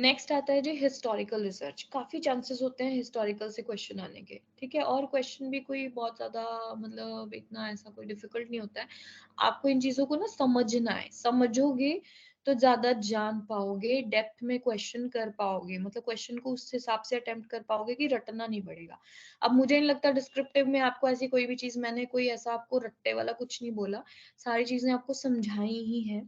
Next आता है जी historical research. काफी चांसेस होते हैं हिस्टोरिकल से क्वेश्चन आने के, ठीक है, और क्वेश्चन भी कोई बहुत ज्यादा मतलब इतना ऐसा कोई डिफिकल्ट नहीं होता है। आपको इन चीजों को ना समझना है, समझोगे तो ज्यादा जान पाओगे, डेप्थ में क्वेश्चन कर पाओगे, मतलब क्वेश्चन को उस हिसाब से अटेम्प्ट कर पाओगे कि रटना नहीं पड़ेगा। अब मुझे नहीं लगता डिस्क्रिप्टिव में आपको ऐसी कोई भी चीज, मैंने कोई ऐसा आपको रट्टे वाला कुछ नहीं बोला, सारी चीजें आपको समझाई ही है।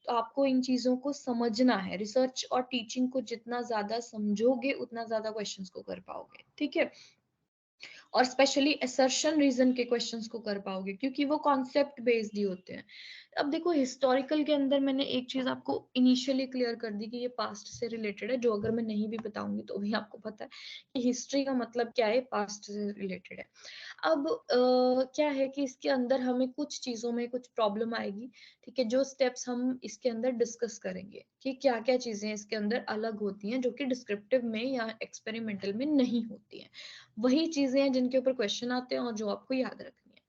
तो आपको इन चीजों को समझना है। रिसर्च और टीचिंग को जितना ज्यादा समझोगे उतना ज्यादा क्वेश्चंस को कर पाओगे, ठीक है। और स्पेशली असर्शन रीजन के क्वेश्चंस को कर पाओगे क्योंकि वो कॉन्सेप्ट बेस्ड ही होते हैं। अब देखो हिस्टोरिकल के अंदर मैंने एक चीज आपको इनिशियली क्लियर कर दी कि ये पास्ट से रिलेटेड है, जो अगर मैं नहीं भी बताऊंगी तो भी आपको पता है कि हिस्ट्री का मतलब क्या है, पास्ट से रिलेटेड है। अब क्या है कि इसके अंदर हमें कुछ चीजों में कुछ प्रॉब्लम आएगी, ठीक है, जो स्टेप्स हम इसके अंदर डिस्कस करेंगे कि क्या क्या चीजें इसके अंदर अलग होती हैं जो कि डिस्क्रिप्टिव में या एक्सपेरिमेंटल में नहीं होती हैं। वही चीजें हैं जिनके ऊपर क्वेश्चन आते हैं और जो आपको याद रखनी है।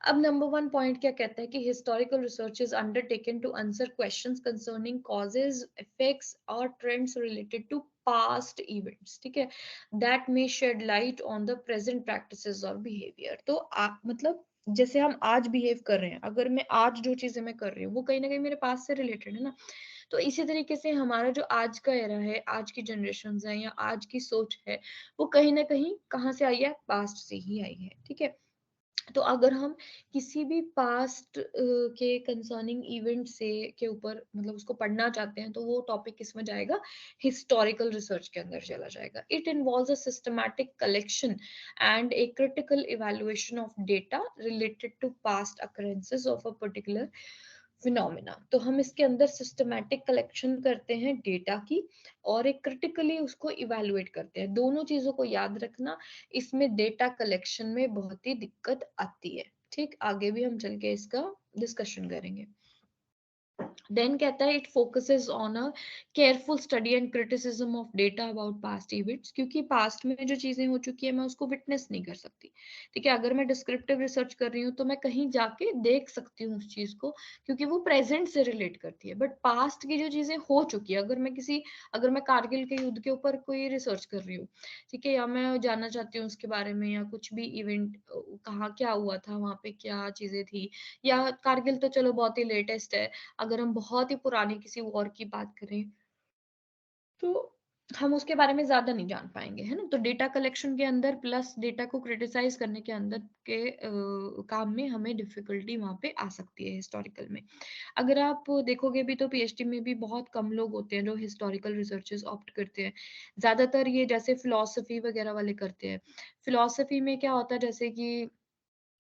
अब नंबर वन पॉइंट क्या कहता है कि historical research is undertaken to answer questions concerning causes, effects और trends related to past events, ठीक है, that may shed light on the present practices और बिहेवियर। तो आप मतलब जैसे हम आज बिहेव कर रहे हैं, अगर मैं आज जो चीजें मैं कर रही हूँ वो कहीं ना कहीं मेरे पास से रिलेटेड है ना, तो इसी तरीके से हमारा जो आज का एरा है, आज की जनरेशन है या आज की सोच है, वो कहीं ना कहीं कहाँ से आई है, पास्ट से ही आई है, ठीक है। तो अगर हम किसी भी पास्ट के कंसर्निंग इवेंट से के ऊपर मतलब उसको पढ़ना चाहते हैं तो वो टॉपिक किसमें जाएगा, हिस्टोरिकल रिसर्च के अंदर चला जाएगा। It involves a systematic collection and a critical evaluation of data related to past occurrences of a particular phenomena. तो हम इसके अंदर सिस्टमैटिक कलेक्शन करते हैं डेटा की और एक क्रिटिकली उसको इवैल्यूएट करते हैं। दोनों चीजों को याद रखना, इसमें डेटा कलेक्शन में बहुत ही दिक्कत आती है। ठीक, आगे भी हम चल के इसका डिस्कशन करेंगे। देन कहता है it focuses on a careful study and criticism of data about past events, क्योंकि पास्ट में जो चीजें हो चुकी है मैं उसको विटनेस नहीं कर सकती, ठीक है। अगर मैं डिस्क्रिप्टिव रिसर्च कर रही हूँ तो मैं कहीं जाके देख सकती हूँ उस चीज को क्योंकि वो प्रेजेंट से रिलेट करती है, बट पास्ट की जो चीजें हो चुकी है, अगर मैं कारगिल के युद्ध के ऊपर कोई रिसर्च कर रही हूँ, ठीक है, या मैं जानना चाहती हूँ उसके बारे में या कुछ भी इवेंट कहाँ क्या हुआ था, वहां पे क्या चीजें थी, या कारगिल तो चलो बहुत ही लेटेस्ट है, अगर हम बहुत ही पुरानी किसी वॉर की बात करें तो हम उसके बारे में ज्यादा नहीं जान पाएंगे, है ना। तो डेटा कलेक्शन के अंदर प्लस डेटा को क्रिटिसाइज करने के अंदर के काम में हमें डिफिकल्टी वहां पे आ सकती है हिस्टोरिकल में। अगर आप देखोगे भी तो पीएचडी में भी बहुत कम लोग होते हैं जो हिस्टोरिकल रिसर्चेस ऑप्ट करते हैं। ज्यादातर ये जैसे फिलोसफी वगैरह वाले करते हैं। फिलोसफी में क्या होता है, जैसे कि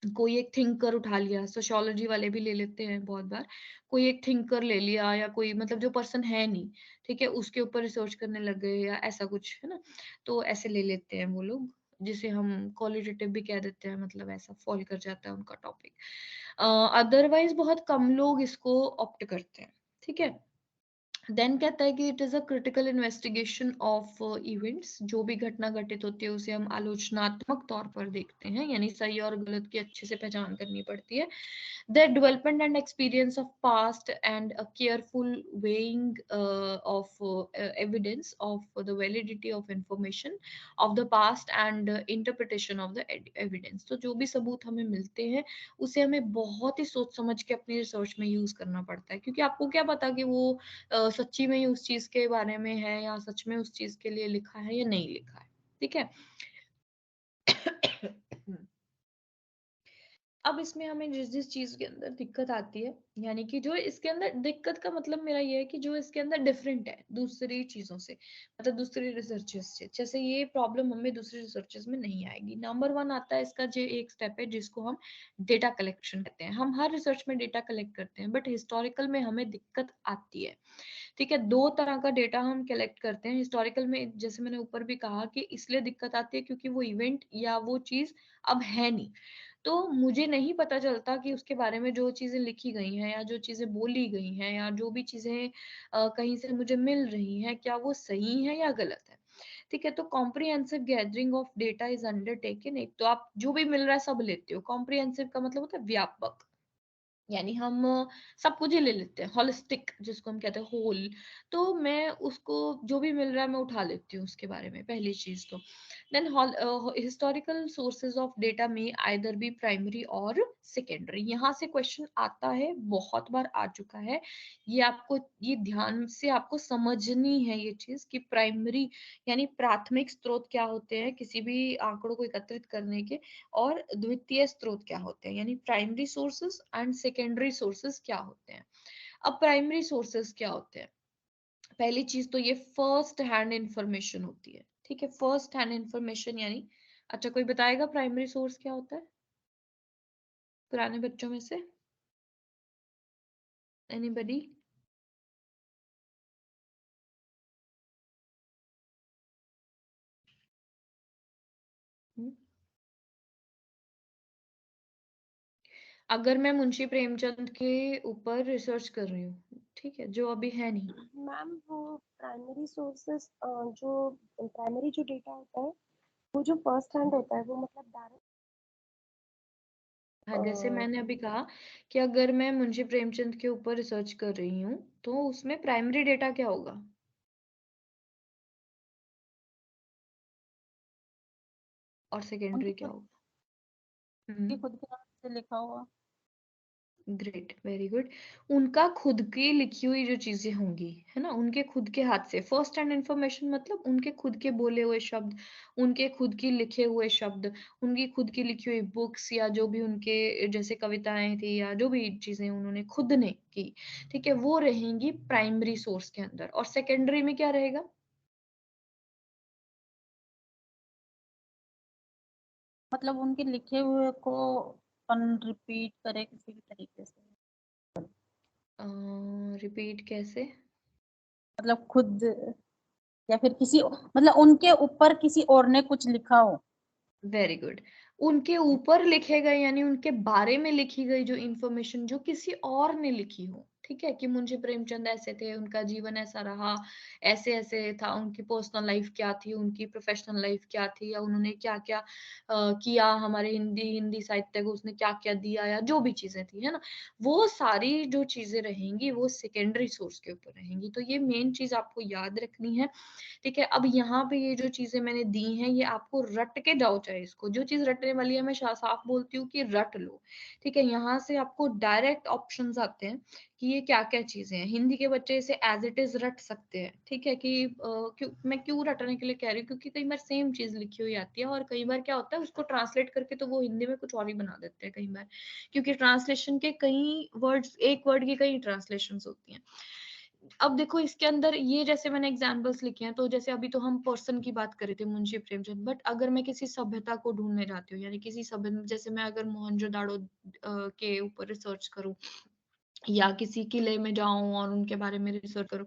कोई एक थिंकर उठा लिया, सोशियोलॉजी वाले भी ले लेते हैं बहुत बार, कोई एक थिंकर ले लिया या कोई मतलब जो पर्सन है नहीं, ठीक है, उसके ऊपर रिसर्च करने लग गए या ऐसा कुछ, है ना। तो ऐसे ले लेते हैं वो लोग, जिसे हम क्वालिटेटिव भी कह देते हैं, मतलब ऐसा फॉल कर जाता है उनका टॉपिक। अदरवाइज बहुत कम लोग इसको ऑप्ट करते हैं, ठीक है। देन कहता है कि it is a critical investigation of events, जो भी घटना घटित होती है उसे हम आलोचनात्मक तौर पर देखते हैं, यानी सही और गलत की अच्छे से पहचान करनी पड़ती है। The development and experience of past and a careful weighing of evidence of the validity of information of the past and interpretation of the evidence। तो जो भी सबूत हमें मिलते हैं उसे हमें बहुत ही सोच समझ के अपनी रिसर्च में यूज करना पड़ता है, क्योंकि आपको क्या पता कि वो सच्ची में ही उस चीज के बारे में है या सच में उस चीज के लिए लिखा है या नहीं लिखा है, ठीक है। अब इसमें हमें जिस जिस चीज के अंदर दिक्कत आती है, यानी कि जो इसके अंदर दिक्कत का मतलब मेरा ये है कि जो इसके अंदर डिफरेंट है दूसरी चीजों से, मतलब दूसरी रिसर्चेस से, जैसे ये प्रॉब्लम हमें दूसरी रिसर्चेस में नहीं आएगी। नंबर वन आता है इसका जो एक स्टेप है जिसको हम डेटा कलेक्शन कहते हैं। हम हर रिसर्च में डेटा कलेक्ट करते हैं, बट हिस्टोरिकल में हमें दिक्कत आती है, ठीक है। दो तरह का डेटा हम कलेक्ट करते हैं हिस्टोरिकल में, जैसे मैंने ऊपर भी कहा कि इसलिए दिक्कत आती है क्योंकि वो इवेंट या वो चीज अब है नहीं, तो मुझे नहीं पता चलता कि उसके बारे में जो चीजें लिखी गई हैं या जो चीजें बोली गई हैं या जो भी चीजें कहीं से मुझे मिल रही हैं क्या वो सही है या गलत है, ठीक है। तो comprehensive gathering of data is undertaken. एक तो आप जो भी मिल रहा है सब लेते हो, कॉम्प्रिहेंसिव का मतलब होता है व्यापक, यानी हम सब कुछ ही ले लेते हैं, होलिस्टिक जिसको हम कहते हैं, होल। तो मैं उसको जो भी मिल रहा है मैं उठा लेती हूँ उसके बारे में, पहली चीज तो। Then historical sources of data में आइदर बी प्राइमरी और सेकेंडरी। यहाँ से क्वेश्चन आता है, बहुत बार आ चुका है। ये आपको, ये ध्यान से आपको समझनी है ये चीज कि प्राइमरी यानी प्राथमिक स्रोत क्या होते हैं किसी भी आंकड़ों को एकत्रित करने के, और द्वितीय स्रोत क्या होते हैं, यानी primary sources and secondary sources क्या होते हैं। अब प्राइमरी सोर्सेस क्या होते हैं? पहली चीज तो ये फर्स्ट हैंड इंफॉर्मेशन होती है, ठीक है। फर्स्ट हैंड इंफॉर्मेशन यानी, अच्छा कोई बताएगा प्राइमरी सोर्स क्या होता है पुराने बच्चों में से? एनीबडी? अगर मैं मुंशी प्रेमचंद के ऊपर रिसर्च कर रही हूँ, ठीक है, जो अभी है नहीं। मैम वो प्राइमरी सोर्सेस, जो प्राइमरी जो डेटा होता है वो जो फर्स्ट हैंड होता है वो मतलब डायरेक्ट। हाँ, जैसे मैंने अभी कहा कि अगर मैं मुंशी प्रेमचंद के ऊपर रिसर्च कर रही हूँ तो उसमें प्राइमरी डेटा क्या होगा और सेकेंडरी उनके क्या खुद होगा? के हम्म। खुद के नाम से लिखा हुआ। Great, very good. उनका खुद की लिखी हुई जो चीजें होंगी, है ना, उनके खुद के हाथ से फर्स्ट हैंड इंफॉर्मेशन, मतलब उनके खुद के बोले हुए शब्द, उनके खुद की लिखे हुए शब्द, उनकी खुद की लिखी हुई बुक्स, या जो भी उनके जैसे कविताएं थी या जो भी चीजें उन्होंने खुद ने की, ठीक है, वो रहेंगी प्राइमरी सोर्स के अंदर। और सेकेंडरी में क्या रहेगा? मतलब उनके लिखे हुए को अपन रिपीट करें किसी भी तरीके से। रिपीट कैसे? मतलब खुद या फिर किसी, मतलब उनके ऊपर किसी और ने कुछ लिखा हो। Very good. उनके ऊपर लिखे गए यानी उनके बारे में लिखी गई जो इंफॉर्मेशन जो किसी और ने लिखी हो, ठीक है, कि मुंशी प्रेमचंद ऐसे थे, उनका जीवन ऐसा रहा, ऐसे ऐसे था, उनकी पर्सनल लाइफ क्या थी, उनकी प्रोफेशनल लाइफ क्या थी, या उन्होंने क्या क्या किया हमारे हिंदी हिंदी साहित्य को, उसने क्या क्या दिया, या जो भी चीजें थी, है ना, वो सारी जो चीजें रहेंगी वो सेकेंडरी सोर्स के ऊपर रहेंगी। तो ये मेन चीज आपको याद रखनी है, ठीक है। अब यहाँ पे ये जो चीजें मैंने दी हैं ये आपको रट के जाओ, चाहे इसको, जो चीज रटने वाली है मैं साफ बोलती हूँ कि रट लो, ठीक है। यहाँ से आपको डायरेक्ट ऑप्शंस आते हैं कि ये क्या क्या चीजें हैं। हिंदी के बच्चे इसे एज इट इज रट सकते हैं, ठीक है, कि मैं क्यों रटने के लिए कह रही हूँ, क्योंकि कई बार सेम चीज लिखी हुई आती है और कई बार क्या होता है उसको ट्रांसलेट करके तो वो हिंदी में कुछ और ही बना देते हैं कई बार, क्योंकि ट्रांसलेशन के कई वर्ड्स, एक वर्ड की कई ट्रांसलेशन होती हैं। अब देखो इसके अंदर ये जैसे मैंने एग्जांपल्स लिखे हैं, तो जैसे अभी तो हम पर्सन की बात कर रहे थे मुंशी प्रेमचंद, बट अगर मैं किसी सभ्यता को ढूंढने जाती हूँ, यानी किसी सभ्य, जैसे मैं अगर मोहनजोदाड़ो के ऊपर रिसर्च करूँ या किसी किले में जाऊं और उनके बारे में रिसर्च करूं,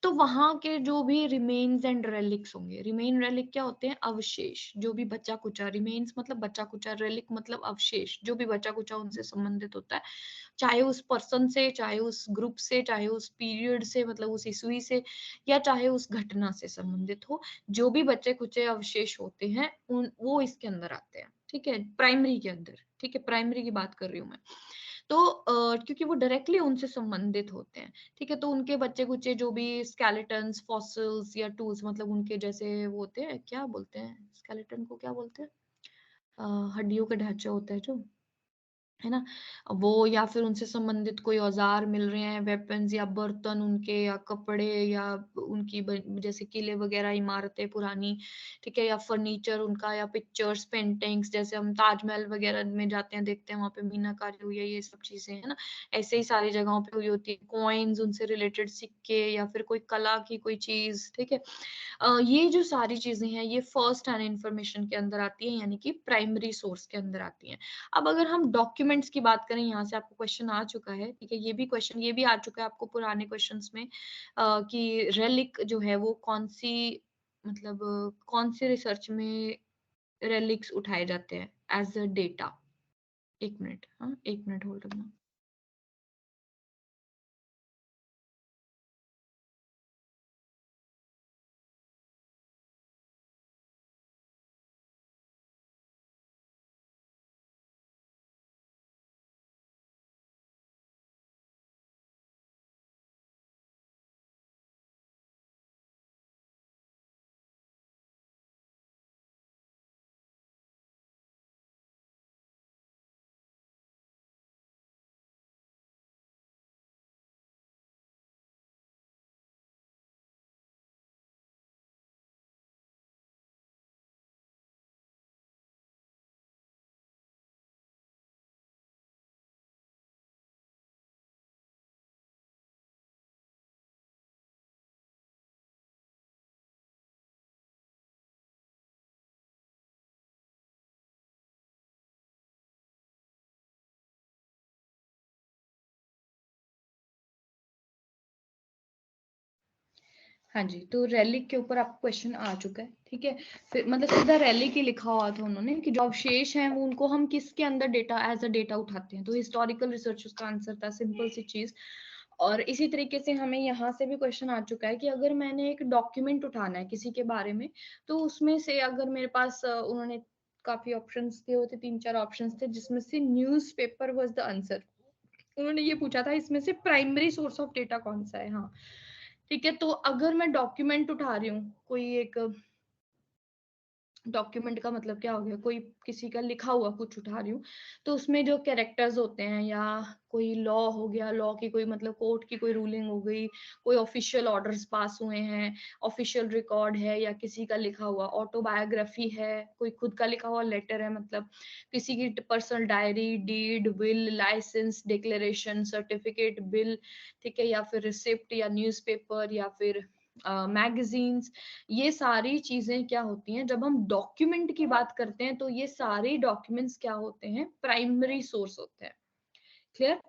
तो वहां के जो भी रिमेन्स एंड रेलिक्स होंगे, रिमेन रेलिक क्या होते हैं? अवशेष, जो भी बचा कुचा, रिमेन्स मतलब बचा कुचा, रेलिक मतलब अवशेष, जो भी बचा कुचा उनसे संबंधित होता है, चाहे उस पर्सन से, चाहे उस ग्रुप से, चाहे उस पीरियड से, मतलब उस ईस्वी से, या चाहे उस घटना से संबंधित हो, जो भी बचे कुचे अवशेष होते हैं उन वो इसके अंदर आते हैं, ठीक है, प्राइमरी के अंदर, ठीक है, प्राइमरी की बात कर रही हूँ मैं। तो क्योंकि वो डायरेक्टली उनसे संबंधित होते हैं, ठीक है, तो उनके बच्चे कुचे जो भी स्केलेटन्स, फॉसिल्स या टूल्स, मतलब उनके जैसे वो होते हैं, क्या बोलते हैं स्केलेटन को, क्या बोलते हैं, हड्डियों का ढांचा होता है जो, है ना, वो, या फिर उनसे संबंधित कोई औजार मिल रहे हैं, वेपन्स या बर्तन उनके, या कपड़े, या उनकी जैसे किले वगैरह, इमारतें पुरानी, ठीक है, या फर्नीचर उनका, या पिक्चर्स, पेंटिंग्स, जैसे हम ताजमहल वगैरह में जाते हैं, देखते हैं वहां पे मीनाकारी हुई है, ये सब चीजें, है ना, ऐसे ही सारी जगहों पे हुई होती है, कॉइन्स, उनसे रिलेटेड सिक्के, या फिर कोई कला की कोई चीज, ठीक है। ये जो सारी चीजें हैं ये फर्स्ट हैंड इंफॉर्मेशन के अंदर आती है, यानी कि प्राइमरी सोर्स के अंदर आती हैं। अब अगर हम डॉक्यूमेंट्स की बात करें, यहाँ से आपको क्वेश्चन आ चुका है, ठीक है, ये भी क्वेश्चन ये भी आ चुका है आपको पुराने क्वेश्चंस में, कि रेलिक जो है वो कौन सी, मतलब कौन से रिसर्च में रेलिक्स उठाए जाते हैं एज अ डेटा। एक मिनट, हाँ एक मिनट होल्ड करना। हाँ जी, तो रैली के ऊपर आपको क्वेश्चन आ चुका है, ठीक है। फिर मतलब सीधा रैली की लिखा हुआ था उन्होंने कि जो अवशेष हैं वो उनको हम किसके अंदर डेटा एज अ डेटा उठाते हैं, तो हिस्टोरिकल रिसर्च उसका आंसर था, सिंपल सी चीज। और इसी तरीके से हमें यहाँ से भी क्वेश्चन आ चुका है कि अगर मैंने एक डॉक्यूमेंट उठाना है किसी के बारे में, तो उसमें से अगर मेरे पास उन्होंने काफी ऑप्शंस दिए होते, 3-4 ऑप्शंस थे, जिसमें से न्यूज़पेपर वाज द आंसर। उन्होंने ये पूछा था इसमें से प्राइमरी सोर्स ऑफ डेटा कौन सा है। हाँ, ठीक है। तो अगर मैं डॉक्यूमेंट उठा रही हूँ, कोई एक डॉक्यूमेंट का मतलब क्या हो गया, कोई किसी का लिखा हुआ कुछ उठा रही हूँ, तो उसमें जो कैरेक्टर्स होते हैं या कोई लॉ हो गया, लॉ की कोई मतलब कोर्ट की कोई रूलिंग हो गई, कोई ऑफिशियल ऑर्डर्स पास हुए हैं, ऑफिशियल रिकॉर्ड है, या किसी का लिखा हुआ ऑटोबायोग्राफी है, कोई खुद का लिखा हुआ लेटर है, मतलब किसी की personal diary, deed, will, license, declaration, certificate, bill, ठीक है, या फिर रिसिप्ट, या न्यूज़पेपर, या फिर मैगजीन्स। ये सारी चीजें क्या होती हैं, जब हम डॉक्यूमेंट की बात करते हैं तो ये सारे डॉक्यूमेंट्स क्या होते हैं, प्राइमरी सोर्स होते हैं। क्लियर।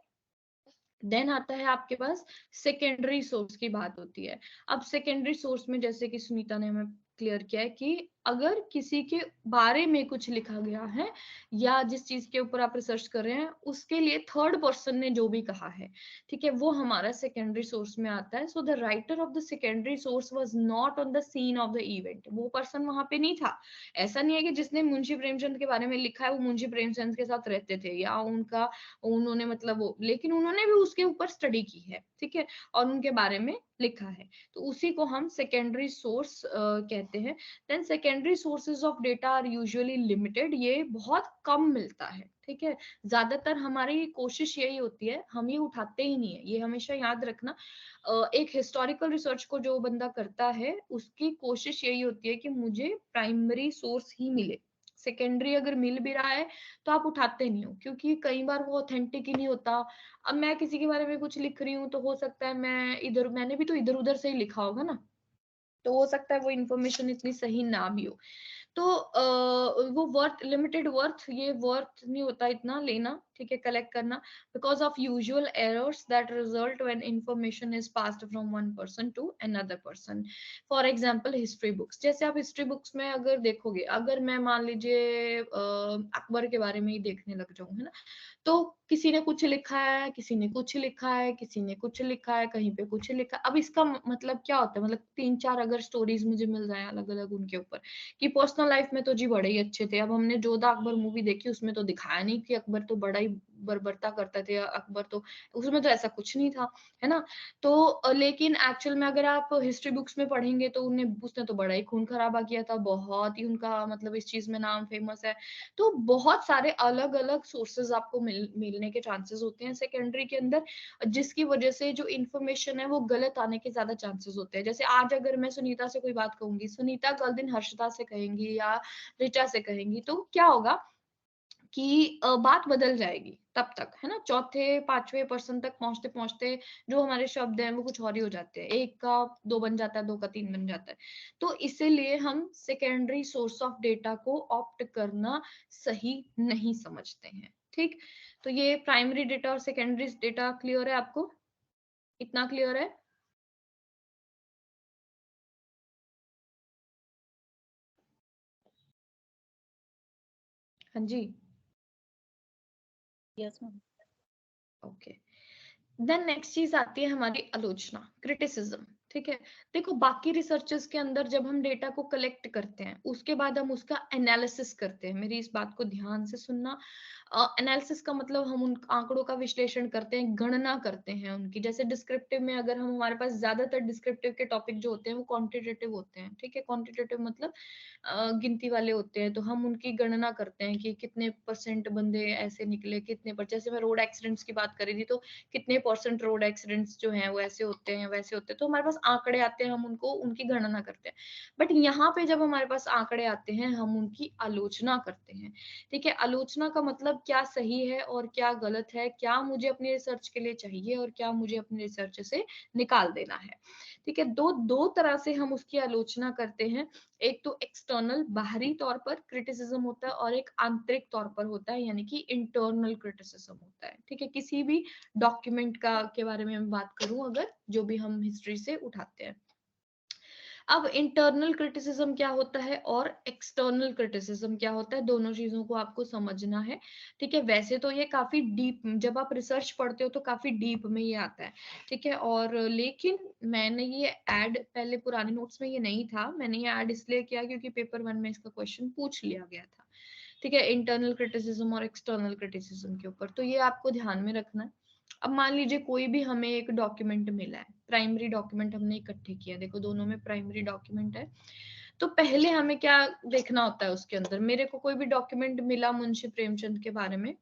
देन आता है आपके पास सेकेंडरी सोर्स की बात होती है। अब सेकेंडरी सोर्स में जैसे कि सुनीता ने हमें क्लियर किया है कि अगर किसी के बारे में कुछ लिखा गया है या जिस चीज के ऊपर आप रिसर्च कर रहे हैं उसके लिए थर्ड पर्सन ने जो भी कहा है, ठीक है, वो हमारा सेकेंडरी सोर्स में आता है। So the writer of the secondary source was not on the scene of the event, वो पर्सन वहां पे नहीं था। ऐसा नहीं है कि जिसने मुंशी प्रेमचंद के बारे में लिखा है वो मुंशी प्रेमचंद के साथ रहते थे या उनका उन्होंने मतलब वो, लेकिन उन्होंने भी उसके ऊपर स्टडी की है, ठीक है, और उनके बारे में लिखा है, तो उसी को हम सेकेंडरी सोर्स कहते हैं। Then secondary sources of data are usually limited, ये बहुत कम मिलता है, ठीक है। ज्यादातर हमारी कोशिश यही होती है, हम ये उठाते ही नहीं है, ये हमेशा याद रखना। एक हिस्टोरिकल रिसर्च को जो बंदा करता है उसकी कोशिश यही होती है कि मुझे प्राइमरी सोर्स ही मिले, सेकेंडरी अगर मिल भी रहा है तो आप उठाते नहीं हो, क्योंकि कई बार वो ऑथेंटिक ही नहीं होता। अब मैं किसी के बारे में कुछ लिख रही हूँ तो हो सकता है मैंने भी तो इधर उधर से ही लिखा होगा ना, तो हो सकता है वो इन्फॉर्मेशन इतनी सही ना भी हो। तो वो वर्थ, लिमिटेड वर्थ, ये वर्थ नहीं होता इतना लेना, ठीक है, कलेक्ट करना, because of usual errors that result when information is passed from one person to another person. For example history books, जैसे आप हिस्ट्री बुक्स में अगर देखोगे, अगर मैं मान लीजिए अकबर के बारे में ही देखने लग जाऊं, है ना, तो किसी ने कुछ लिखा है, किसी ने कुछ लिखा है, किसी ने कुछ लिखा है, कहीं पे कुछ लिखा है। अब इसका मतलब क्या होता है, मतलब 3-4 अगर स्टोरीज मुझे मिल जाए अलग अलग उनके ऊपर कि पर्सनल लाइफ में तो जी बड़े ही अच्छे थे, अब हमने जोधा अकबर मूवी देखी उसमें तो दिखाया नहीं कि अकबर तो बड़ा ही बर्बरता करता थे, अकबर तो, उसमें तो ऐसा कुछ नहीं था, है ना। तो लेकिन एक्चुअल में अगर आप हिस्ट्री बुक्स में पढ़ेंगे तो उन्हें, उसने तो बड़ा ही खून खराबा किया था, बहुत ही उनका मतलब इस चीज में नाम फेमस है। तो बहुत सारे अलग अलग सोर्सेज आपको मिलने के चांसेस होते हैं सेकेंडरी के अंदर, जिसकी वजह से जो इन्फॉर्मेशन है वो गलत आने के ज्यादा चांसेस होते हैं। जैसे आज अगर मैं सुनीता से कोई बात कहूंगी, सुनीता कल दिन हर्षिता से कहेंगी या ऋचा से कहेंगी, तो क्या होगा कि बात बदल जाएगी तब तक, है ना, चौथे पांचवे पर्सन तक पहुंचते पहुंचते जो हमारे शब्द हैं वो कुछ और ही हो जाते हैं, एक का दो बन जाता है, दो का तीन बन जाता है। तो इसीलिए हम सेकेंडरी सोर्स ऑफ डेटा को ऑप्ट करना सही नहीं समझते हैं, ठीक। तो ये प्राइमरी डेटा और सेकेंडरी डेटा क्लियर है आपको, इतना क्लियर है। हाँ जी। Yes ma'am. Okay. Then next चीज आती है हमारी आलोचना, क्रिटिसिज्म, ठीक है। देखो बाकी रिसर्चेस के अंदर जब हम डेटा को कलेक्ट करते हैं उसके बाद हम उसका एनालिसिस करते हैं, मेरी इस बात को ध्यान से सुनना। एनालिसिस का मतलब हम उन आंकड़ों का विश्लेषण करते हैं, गणना करते हैं उनकी। जैसे डिस्क्रिप्टिव में अगर हम, हमारे पास ज्यादातर डिस्क्रिप्टिव के टॉपिक जो होते हैं वो क्वांटिटेटिव होते हैं, ठीक है, क्वांटिटेटिव मतलब गिनती वाले होते हैं, तो हम उनकी गणना करते हैं कि कितने परसेंट बंदे ऐसे निकले, कितने पर, जैसे मैं रोड एक्सीडेंट्स की बात करी थी तो कितने परसेंट रोड एक्सीडेंट्स जो हैं वो ऐसे होते हैं वैसे होते हैं, तो हमारे पास आंकड़े आते हैं, हम उनको उनकी गणना करते हैं। बट यहाँ पे जब हमारे पास आंकड़े आते हैं हम उनकी आलोचना करते हैं, ठीक है। आलोचना का मतलब क्या सही है और क्या गलत है, क्या मुझे अपने रिसर्च के लिए चाहिए और क्या मुझे अपने रिसर्च से निकाल देना है, ठीक है। दो दो तरह से हम उसकी आलोचना करते हैं। एक तो एक्सटर्नल बाहरी तौर पर क्रिटिसिज्म होता है और एक आंतरिक तौर पर होता है, यानी कि इंटरनल क्रिटिसिज्म होता है, ठीक है। किसी भी डॉक्यूमेंट का के बारे में मैं बात करूं अगर, जो भी हम हिस्ट्री से उठाते हैं, अब इंटरनल क्रिटिसिज्म क्या होता है और एक्सटर्नल क्रिटिसिज्म क्या होता है, दोनों चीजों को आपको समझना है। ठीक है, वैसे तो ये काफी डीप, जब आप रिसर्च पढ़ते हो तो काफी डीप में ये आता है। ठीक है, और लेकिन मैंने ये ऐड पहले पुराने नोट्स में ये नहीं था, मैंने ये ऐड इसलिए किया क्योंकि पेपर 1 में इसका क्वेश्चन पूछ लिया गया था। ठीक है, इंटरनल क्रिटिसिज्म और एक्सटर्नल क्रिटिसिज्म के ऊपर, तो ये आपको ध्यान में रखना है। अब मान लीजिए कोई भी हमें एक डॉक्यूमेंट मिला है, प्राइमरी डॉक्यूमेंट हमने इकट्ठे किया, देखो दोनों में प्राइमरी डॉक्यूमेंट है। तो पहले हमें क्या देखना होता है उसके अंदर, मेरे को कोई भी डॉक्यूमेंट मिला मुंशी प्रेमचंद के बारे में,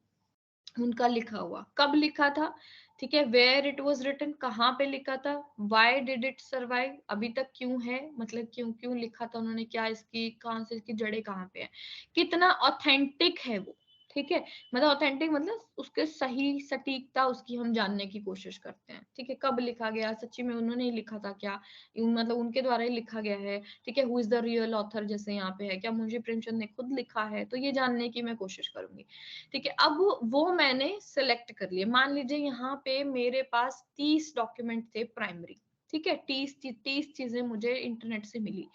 उनका लिखा हुआ कब लिखा था, ठीक है, वेयर इट वाज रिटन, कहाँ पे लिखा था, व्हाई डिड इट सरवाइव, अभी तक क्यों है, मतलब क्यों क्यों लिखा था उन्होंने, क्या इसकी, कहाँ से इसकी जड़ें कहाँ पे है, कितना ऑथेंटिक है वो। ठीक है, मतलब ऑथेंटिक मतलब उसके सही सटीकता उसकी हम जानने की कोशिश करते हैं। ठीक है, कब लिखा गया, सच्ची में उन्होंने ही लिखा था क्या, मतलब उनके द्वारा ही लिखा गया है। ठीक है, who is the real author, जैसे यहाँ पे है, क्या मुंशी प्रेमचंद ने खुद लिखा है, तो ये जानने की मैं कोशिश करूंगी। ठीक है, अब वो मैंने सिलेक्ट कर लिया, मान लीजिए यहाँ पे मेरे पास 30 डॉक्यूमेंट थे प्राइमरी। ठीक है, 30 चीजें मुझे इंटरनेट से मिली,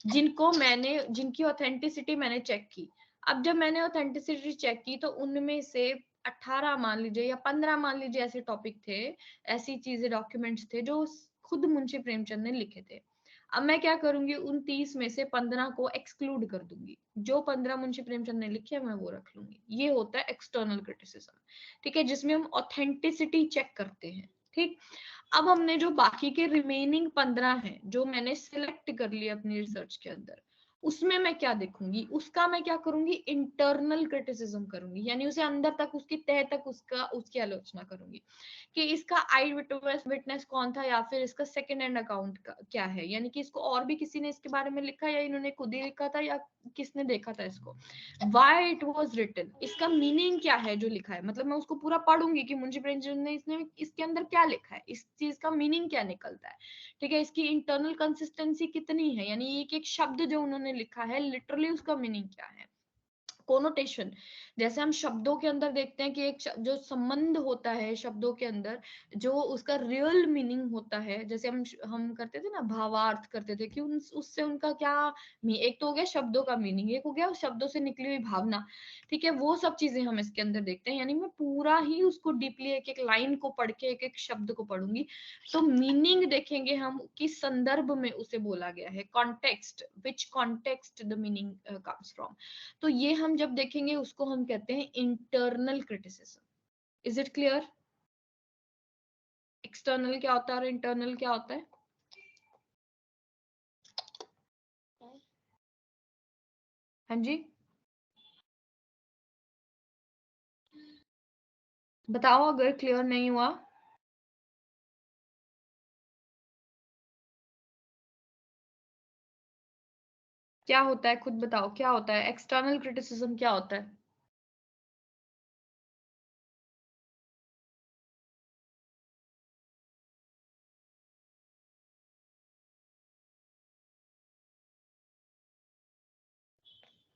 जिनको मैंने, जिनकी ऑथेंटिसिटी मैंने चेक की। अब जब मैंने ऑथेंटिसिटी चेक की तो उनमें से 18 मान लीजिए या 15 मान लीजिए ऐसे टॉपिक थे, ऐसी चीजें, डॉक्यूमेंट्स थे जो खुद मुंशी प्रेमचंद ने लिखे थे। अब मैं क्या करूंगी, उन 30 में से 15 को एक्सक्लूड कर दूंगी, जो 15 मुंशी प्रेमचंद ने लिखे हैं मैं वो रख लूंगी। ये होता है एक्सटर्नल क्रिटिसिज्म। ठीक है, जिसमें हम ऑथेंटिसिटी चेक करते हैं। ठीक, अब हमने जो बाकी के रिमेनिंग 15 हैं जो मैंने सिलेक्ट कर लिया अपनी रिसर्च के अंदर, उसमें मैं क्या देखूंगी, उसका मैं क्या करूंगी, इंटरनल क्रिटिसिज्म करूंगी, यानी उसे अंदर तक, उसकी तह तक उसका, उसकी आलोचना करूंगी कि इसका आई विटनेस कौन था, या फिर इसका सेकेंड हैंड अकाउंट क्या है, यानी कि इसको और भी किसी ने इसके बारे में लिखा, या इन्होंने खुद ही लिखा था, या किसने देखा था इसको, वाई इट वॉज रिटन, इसका मीनिंग क्या है जो लिखा है, मतलब मैं उसको पूरा पढ़ूंगी कि मुंशी प्रेमचंद ने इसने इसके अंदर क्या लिखा है, इस चीज का मीनिंग क्या निकलता है। ठीक है, इसकी इंटरनल कंसिस्टेंसी कितनी है, यानी एक एक शब्द जो उन्होंने लिखा है लिटरली उसका मीनिंग क्या है। कोनोटेशन, जैसे हम शब्दों के अंदर देखते हैं कि एक जो संबंध होता है शब्दों के अंदर, जो उसका रियल मीनिंग होता है, जैसे हम करते थे ना, भावार्थ करते थे कि उससे उनका क्या, एक तो हो गया शब्दों का मीनिंग, एक हो गया उस शब्दों से निकली हुई भावना। ठीक है, वो सब चीजें हम इसके अंदर देखते हैं, यानी मैं पूरा ही उसको डीपली एक एक लाइन को पढ़ के, एक एक शब्द को पढ़ूंगी, तो मीनिंग देखेंगे हम किस संदर्भ में उसे बोला गया है, context, which context the meaning comes from. तो ये हम जब देखेंगे उसको हम कहते हैं internal criticism. Is it clear, external क्या होता है और इंटरनल क्या होता है। हाँ जी, बताओ अगर क्लियर नहीं हुआ। क्या होता है, खुद बताओ क्या होता है, एक्सटर्नल क्रिटिसिज्म क्या होता है।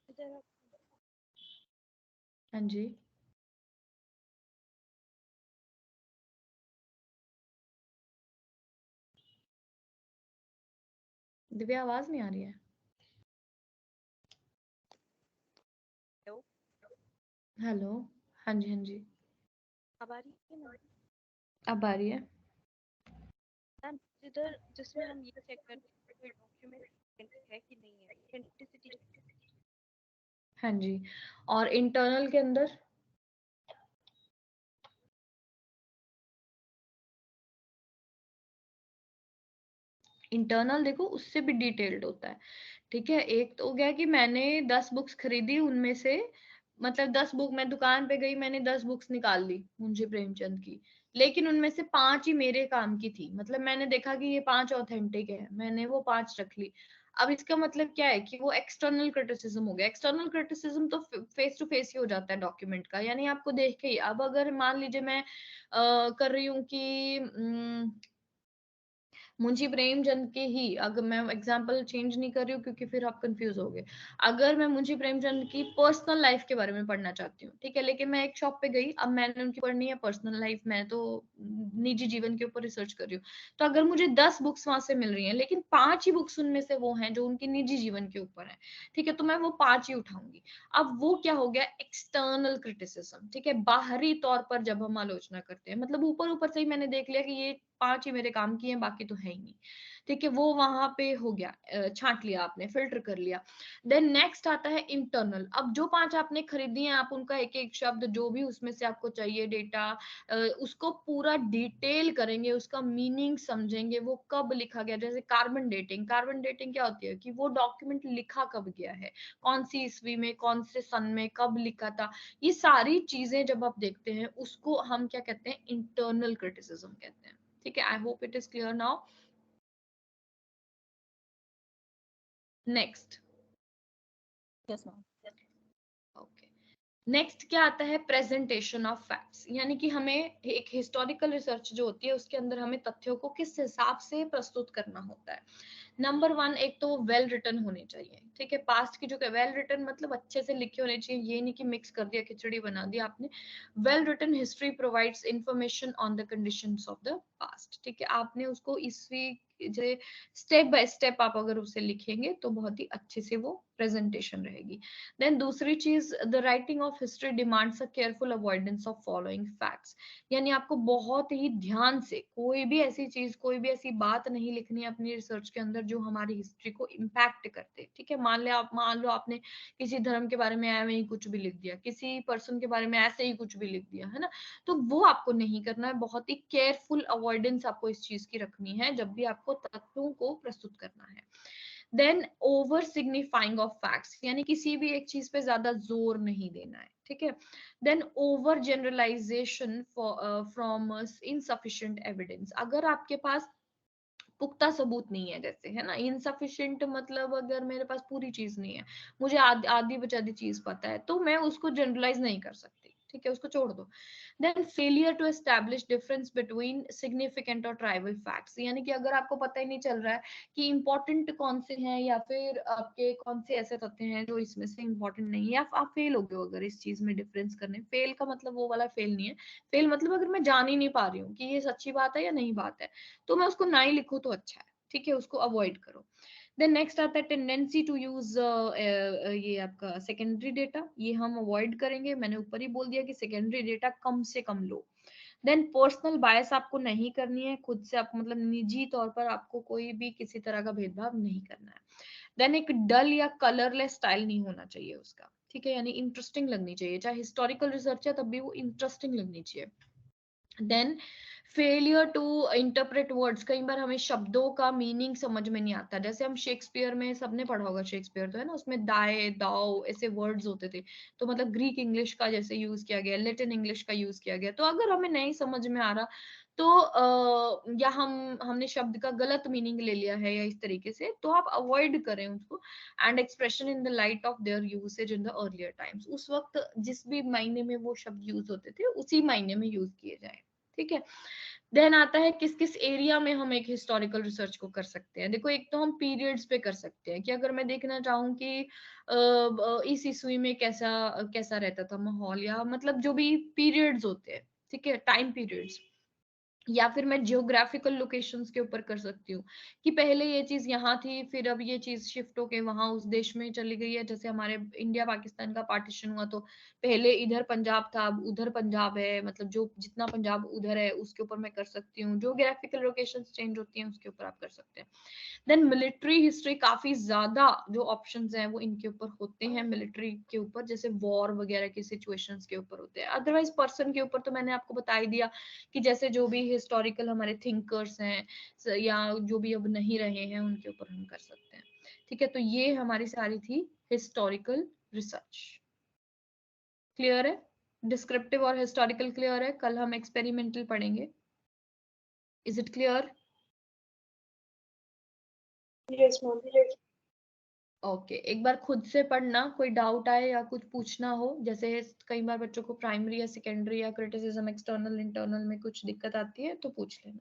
इधर हाँ जी, दिव्या आवाज नहीं आ रही है। हेलो, हेलो, हाँ जी, हाँ जी, अब आ रही है ना अब आ रही है। मैम। इधर जिसमें हम ये चेक करते हैं कि कोई डॉक्यूमेंट है कि नहीं है, ऑथेंटिसिटी। हाँ जी, और इंटरनल के अंदर, इंटरनल देखो उससे भी डिटेल्ड होता है। ठीक है, एक तो हो गया कि मैंने 10 बुक्स खरीदी, उनमें से मतलब 10 बुक, मैं दुकान पे गई, मैंने 10 बुक्स निकाल ली मुंशी प्रेमचंद की, लेकिन उनमें से 5 ही मेरे काम की थी, मतलब मैंने देखा कि ये 5 ऑथेंटिक है, मैंने वो 5 रख ली। अब इसका मतलब क्या है कि वो एक्सटर्नल क्रिटिसिज्म हो गया। एक्सटर्नल क्रिटिसिज्म तो फेस टू फेस ही हो जाता है डॉक्यूमेंट का, यानी आपको देख के ही। अब अगर मान लीजिए मैं कर रही हूँ कि मुंशी प्रेमचंद के ही, अगर मैं एग्जांपल चेंज नहीं कर रही हूँ क्योंकि फिर आप कंफ्यूज होगे, अगर मैं मुंशी प्रेमचंद की पर्सनल लाइफ के बारे में पढ़ना चाहती हूँ, ठीक है, लेकिन मैं एक शॉप पे गई, अब मैंने उनकी पढ़नी है पर्सनल लाइफ, मैं तो निजी जीवन के ऊपर रिसर्च कर रही हूँ, तो अगर मुझे 10 बुक्स वहां से मिल रही हैं लेकिन 5 ही बुक्स उनमें से वो हैं जो उनकी निजी जीवन के ऊपर है, ठीक है, तो मैं वो 5 ही उठाऊंगी। अब वो क्या हो गया, एक्सटर्नल क्रिटिसिज्म, ठीक है, बाहरी तौर पर जब हम आलोचना करते हैं, मतलब ऊपर ऊपर से ही मैंने देख लिया कि ये 5 ही मेरे काम की हैं, बाकी तो है ही नहीं, ठीक है, वो वहां पे हो गया, छांट लिया आपने, फिल्टर कर लिया। देन नेक्स्ट आता है इंटरनल। अब जो 5 आपने खरीदी हैं, आप उनका एक एक शब्द जो भी उसमें से आपको चाहिए डेटा, उसको पूरा डिटेल करेंगे, उसका मीनिंग समझेंगे, वो कब लिखा गया, जैसे कार्बन डेटिंग, कार्बन डेटिंग क्या होती है कि वो डॉक्यूमेंट लिखा कब गया है, कौन सी ईस्वी में, कौन से सन में, कब लिखा था, ये सारी चीजें जब आप देखते हैं, उसको हम क्या कहते हैं, इंटरनल क्रिटिसिज्म कहते हैं, ठीक है। I hope it is clear now. Next, yes ma'am. Okay, next क्या आता है, प्रेजेंटेशन ऑफ फैक्ट्स, यानी कि हमें एक हिस्टोरिकल रिसर्च जो होती है उसके अंदर हमें तथ्यों को किस हिसाब से प्रस्तुत करना होता है। नंबर 1, एक तो वेल रिटन होने चाहिए, ठीक है, पास्ट की जो वेल रिटन मतलब अच्छे से लिखे होने चाहिए, ये नहीं कि मिक्स कर दिया, खिचड़ी बना दी आपने। Well written history provides information on the conditions of the past, ठीक है, आपने उसको ईस्वी जो स्टेप बाय स्टेप आप अगर उसे लिखेंगे तो बहुत ही अच्छे से वो प्रेजेंटेशन रहेगी। देन दूसरी चीज, the writing of history demands a careful avoidance of following facts, यानी आपको बहुत ही ध्यान से कोई भी ऐसी चीज, कोई भी ऐसी बात नहीं लिखनी है अपनी रिसर्च के अंदर जो हमारी हिस्ट्री को इम्पैक्ट करते, ठीक है। मान लो आपने किसी धर्म के बारे में ऐਵੇਂ ही कुछ भी लिख दिया, किसी पर्सन के बारे में ऐसे ही कुछ भी लिख दिया, है ना, तो वो आपको नहीं करना है, बहुत ही केयरफुल अवॉइडेंस आपको इस चीज की रखनी है जब भी आपको तथ्यों को प्रस्तुत करना है। Then over signifying of facts, यानी किसी भी एक चीज पे ज्यादा जोर नहीं देना है, ठीक है। Then over generalisation from insufficient evidence, अगर आपके पास पुख्ता सबूत नहीं है, जैसे है ना, इनसफिशिएंट मतलब अगर मेरे पास पूरी चीज नहीं है, मुझे आधी बचादी चीज पता है, तो मैं उसको जनरलाइज नहीं कर सकती, ठीक है, उसको छोड़ दो। Then failure to establish difference between significant और ट्राइबल फैक्ट्स, यानी कि अगर आपको पता ही नहीं चल रहा है कि इंपॉर्टेंट कौन से हैं या फिर आपके कौन से ऐसे तथ्य हैं जो इसमें से इंपॉर्टेंट नहीं है, आप फेल हो गए हो अगर इस चीज में डिफरेंस करने। फेल का मतलब वो वाला फेल नहीं है, फेल मतलब अगर मैं जान ही नहीं पा रही हूँ कि ये सच्ची बात है या नहीं बात है, तो मैं उसको ना ही लिखूं तो अच्छा है, ठीक है, उसको अवॉइड करो। देन नेक्स्ट आता है टेंडेंसी टू यूज, ये आपका सेकेंडरी डेटा, ये हम अवॉइड करेंगे, मैंने ऊपर ही बोल दिया कि सेकेंडरी डेटा कम से कम लो। देन पर्सनल बायस आपको नहीं करनी है, खुद से आप मतलब निजी तौर पर आपको कोई भी किसी तरह का भेदभाव नहीं करना है। देन एक डल या कलरलेस स्टाइल नहीं होना चाहिए उसका, ठीक है, यानी इंटरेस्टिंग लगनी चाहिए, चाहे हिस्टोरिकल रिसर्च है तब भी वो इंटरेस्टिंग लगनी चाहिए। Then failure to interpret words, कई बार हमें शब्दों का मीनिंग समझ में नहीं आता, जैसे हम शेक्सपियर में, सबने पढ़ा होगा शेक्सपियर तो, है ना, उसमें दाए दाओ ऐसे वर्ड्स होते थे, तो मतलब ग्रीक इंग्लिश का जैसे यूज किया गया, लैटिन इंग्लिश का यूज किया गया, तो अगर हमें नहीं समझ में आ रहा तो या हमने शब्द का गलत मीनिंग ले लिया है या इस तरीके से, तो आप अवॉइड करें उसको। And expression in the light of their usage in the earlier times, उस वक्त जिस भी मायने में वो शब्द यूज होते थे उसी मायने में यूज किए जाए, ठीक है। देन आता है किस किस एरिया में हम एक हिस्टोरिकल रिसर्च को कर सकते हैं। देखो, एक तो हम पीरियड्स पे कर सकते हैं कि अगर मैं देखना चाहूँ कि इस ईस्वी में कैसा कैसा रहता था माहौल, या मतलब जो भी पीरियड्स होते हैं, ठीक है, टाइम पीरियड्स, या फिर मैं जियोग्राफिकल लोकेशंस के ऊपर कर सकती हूँ कि पहले ये चीज यहाँ थी, फिर अब ये चीज शिफ्ट होके वहां उस देश में चली गई है, जैसे हमारे इंडिया पाकिस्तान का पार्टीशन हुआ तो पहले इधर पंजाब था, अब उधर पंजाब है, मतलब जो जितना पंजाब उधर है उसके ऊपर मैं कर सकती हूँ, जियोग्राफिकल लोकेशंस चेंज होती हैं उसके ऊपर आप कर सकते हैं। देन मिलिट्री हिस्ट्री, काफी ज्यादा जो ऑप्शंस हैं वो इनके ऊपर होते हैं, मिलिट्री के ऊपर, जैसे वॉर वगैरह की सिचुएशंस के ऊपर होते हैं। अदरवाइज पर्सन के ऊपर तो मैंने आपको बता ही दिया कि जैसे जो भी हिस्टोरिकल हमारे थिंकर्स हैं या जो भी अब नहीं रहे हैं उनके ऊपर हम कर सकते हैं, ठीक है। तो ये हमारी सारी थी हिस्टोरिकल रिसर्च। क्लियर है? डिस्क्रिप्टिव और हिस्टोरिकल क्लियर है, कल हम एक्सपेरिमेंटल पढ़ेंगे। Is it clear? Yes ma'am. Okay, एक बार खुद से पढ़ना, कोई डाउट आए या कुछ पूछना हो, जैसे कई बार बच्चों को प्राइमरी या सेकेंडरी या क्रिटिसिज्म एक्सटर्नल इंटरनल में कुछ दिक्कत आती है तो पूछ लेना।